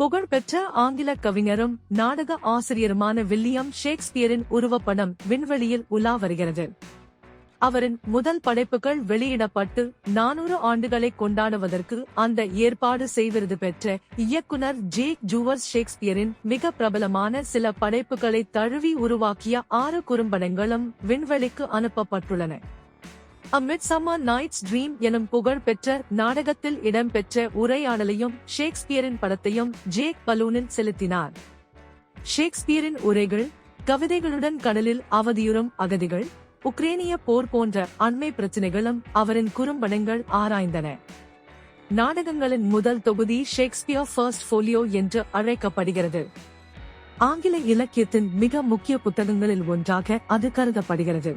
புகழ்பெற்ற ஆங்கில கவிஞரும் நாடக ஆசிரியருமான வில்லியம் ஷேக்ஸ்பியரின் உருவப்படம் விண்வெளியில் உலா வருகிறது. அவரின் முதல் படைப்புகள் வெளியிடப்பட்டு 400 ஆண்டுகளை கொண்டாடுவதற்கு அந்த ஏற்பாடு செய்விருது பெற்ற இயக்குனர் ஜேக் ஜூவர்ஸ் ஷேக்ஸ்பியரின் மிக பிரபலமான சில படைப்புகளை தழுவி உருவாக்கிய 6 குறும்படங்களும் விண்வெளிக்கு அனுப்பப்பட்டுள்ளன. A Midsummer Night's Dream எனும் புகழ் பெற்ற நாடகத்தில் இடம்பெற்ற உரையாடலையும் ஷேக்ஸ்பியரின் படத்தையும் ஜேக் பலூனில் செலுத்தினார். ஷேக்ஸ்பியரின் உரைகள், கவிதைகளுடன் கடலில் அவதியுறும் அகதிகள், உக்ரேனிய போர் போன்ற அண்மை பிரச்சினைகளும் அவரின் குறும்படங்கள் ஆராய்ந்தன. நாடகங்களின் முதல் தொகுதி ஷேக்ஸ்பியர் ஃபர்ஸ்ட் ஃபோலியோ என்று அழைக்கப்படுகிறது. ஆங்கில இலக்கியத்தின் மிக முக்கிய புத்தகங்களில் ஒன்றாக அது கருதப்படுகிறது.